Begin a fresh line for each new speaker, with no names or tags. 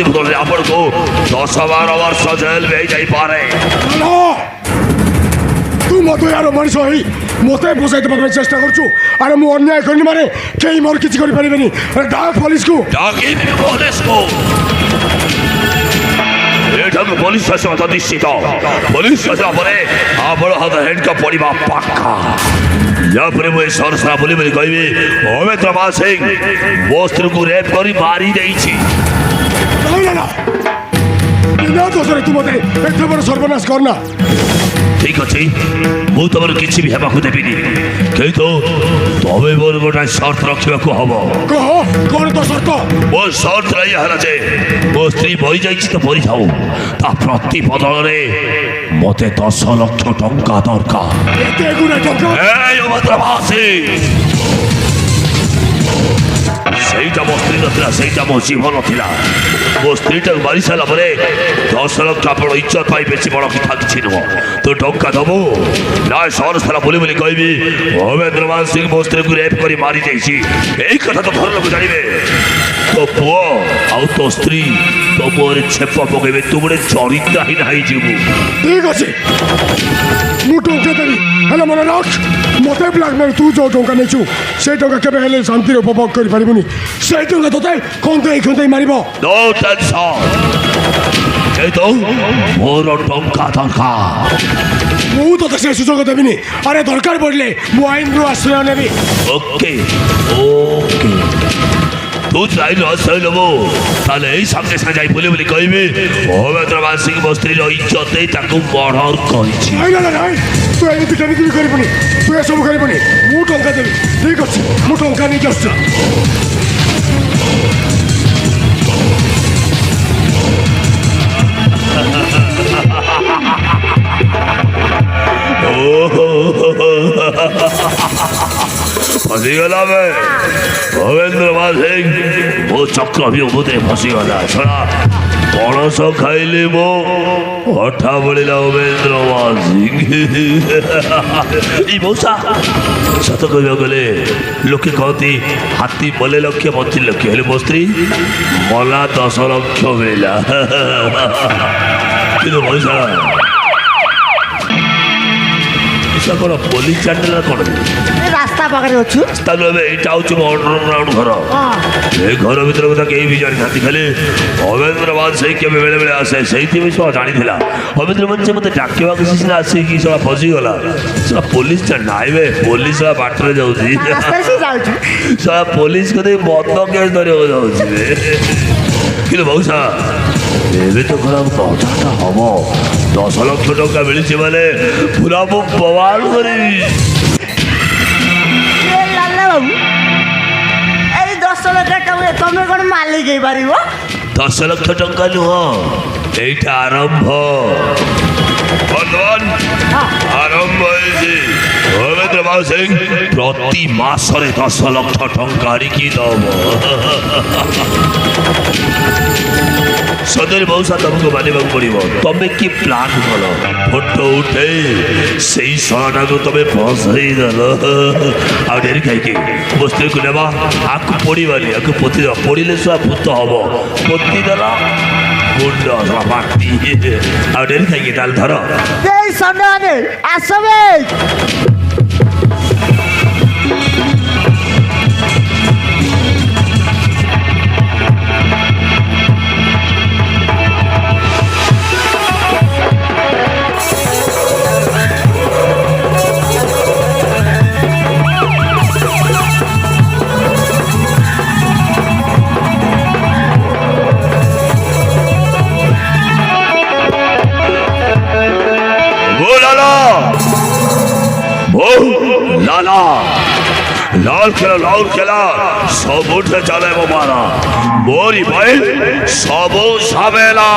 ଆପଣଙ୍କୁ 10-12 ବର୍ଷ ଜେଲ ବି ଯାଇପାରେ।
ତୁ ମତେ ୟାର ମଣିଷ ହେଇ ମତେ ବସାଇ ଦେବା ପାଇଁ ଚେଷ୍ଟା କରୁଛୁ। ଆରେ ମୁଁ ଅନ୍ୟାୟ କରିନି ମାନେ କେହି ମୋର କିଛି କରିପାରିବେନି। ଡାକ ପୋଲିସକୁ।
ଡାକିବି ପୋଲିସକୁ। ଏଠାକୁ ପୋଲିସ ଆସିବା ତ ନିଶ୍ଚିତ। ପୋଲିସ ଆସିବା ପରେ ଆପଣ ହାତ ହେଣ୍ଡକ ପଡ଼ିବା ପାକା। यापरे मुझे सर सारा बोली बोली कहबी अमेन्द्र मा सिंह मो स्त्री को रेप करी मारी देइछि।
तू मत एत बड़ सर्वनाश करना।
ठीक अच्छे मु तुम किसी भी हेबाकू देविनी किंतु तबे मोर गोटे सर्त रखा हम।
कह कौन तो शर्त?
मो सर्त है जे मो स्त्री मरी जाइछि तो मरी जाऊ ता प्रति बदल मते 10 लाख टंका दरकार। ସେଇଟା ମୋ ସ୍ତ୍ରୀ ନଥିଲା ସେଇଟା ମୋ ଜୀବନ ଥିଲା। ମୋ ସ୍ତ୍ରୀଟାକୁ ମାରି ସାରିଲା ପରେ 10 ଲକ୍ଷ ଆପଣ ଇଜ୍ଜତ ପାଇଁ ବେଶୀ ବଡ଼ କଥା କିଛି ନୁହଁ। ତୁ ଟଙ୍କା ଦେବୁ ନା ସହର ସାରା ବୁଲି ବୁଲି କହିବି ଅମେନ୍ଦ୍ର ମାନ ସିଂ ମୋ ସ୍ତ୍ରୀକୁ ରେପ୍ କରି ମାରି ଦେଇଛି। ଏଇ କଥା ତ ଘର ଲୋକ ଜାଣିବେ। ତୋ ପୁଅ ଆଉ ତୋ ସ୍ତ୍ରୀ ତୋ ମୁହଁରେ ଛେପ ପକେଇବେ ତୁ ଗୋଟେ ଚରିତ୍ରା ହିଁ ନାହିଁ ଯିବୁ।
ଠିକ ଅଛି ମୁଁ ଟଙ୍କା ଦେବି ହେଲେ ମନେ ରଖ ମତେ ବ୍ଲାକମେଲ ତୁ ଯୋଉ ଟଙ୍କା ନେଇଛୁ ସେ ଟଙ୍କା କେବେ ହେଲେ ଶାନ୍ତିରେ ଉପଭୋଗ କରିପାରିବୁନି। ସେଇ ଟଙ୍କା ତୋତେ ଖନ୍ଦେଇ ମାରିବ।
नो टेंशन ମୋର ଟଙ୍କା ଦରକାର।
ମୁଁ ତୋତେ ସେ ସୁଯୋଗ ଦେବିନି। ଆରେ ଦରକାର ପଡ଼ିଲେ ମୁଁ ଆଇନରୁ ଆଶ୍ରୟ ନେବି।
ଓକେ ଓକେ ତୁ ଚାହିଁଲେ ଆଶ୍ରୟ ନେବୁ ତାହେଲେ ଏଇ ସାଙ୍ଗେ ସାଙ୍ଗେ ଯାଇ ବୁଲି ବୁଲି କହିବି ଅମେନ୍ଦ୍ର ମାନ ସିଂ ମୋ ସ୍ତ୍ରୀର ଇଜ୍ଜତ ଦେଇ ତାକୁ ମର୍ଡର କରିଛି।
ନାଇଁ ତୁ ଏମିତି କେମିତି ବି କରିବୁନି। ତୁ ଏସବୁ କରିବୁନି। ମୁଁ ଟଙ୍କା ଦେବି। ଠିକ ଅଛି ମୁଁ ଟଙ୍କା ନେଇକି ଆସୁଛି। फसीगला मैं अमेन्द्र मान सिंह मो चक्रव्यूहते फसीगला छड़ा पणस खाइले मो अठा बड़ा अमेन्द्र मान सिंह। मौसा सत कह गले लोके कहती हाथी मले लक्ष बंची लक्ष हेले मो स्त्री मला 10 लक्ष मिला कि मौसा कौन पुलिस चैनल कौन
रास्ता पाखे अच्छु
यहाँ हूँ मो अंडरग्राउंड घर ए घर भर कथा कहीं भी जानी था खाली अमेन्द्र मान सिंह के बेले बेले आसे से जानी अमेन्द्र मान सिंह मत डाकवा सीना आसिक फसीगला सला पुलिस नाइबे पुलिस बाटर जा पुलिस को मद केस धरवा जाऊे कि मौसा एवं तो खराब कथा हम 10 लक्ष टंका मिली माने पूरा मु बवाल करी।
बाबू 10 लाख टଙ୍କା तुम कौन मालिक हो पार?
10 लक्ष टंका नुह एटा आरंभ बर्तमान आरंभ अमेन्द्र मान सिंह प्रति मासरे 10 लक्ष टंका आनिकी दब। सदर मौसा तुमको मानवा पड़ो तुम्हें कि प्लान कल फोटो उठे से शरणा को तुम्हें फसईदेल आ डेरी खाई मो स्त्री को नेबा आकु पड़ानी आकु पोती दे पड़े छुआ भूत हम पोती देल मुंड पाटी आ डेरी खाई ताल धर
आसबे
लाला लाल खेला सब उठे चले वो मारा मोरी भाई सब साबेला।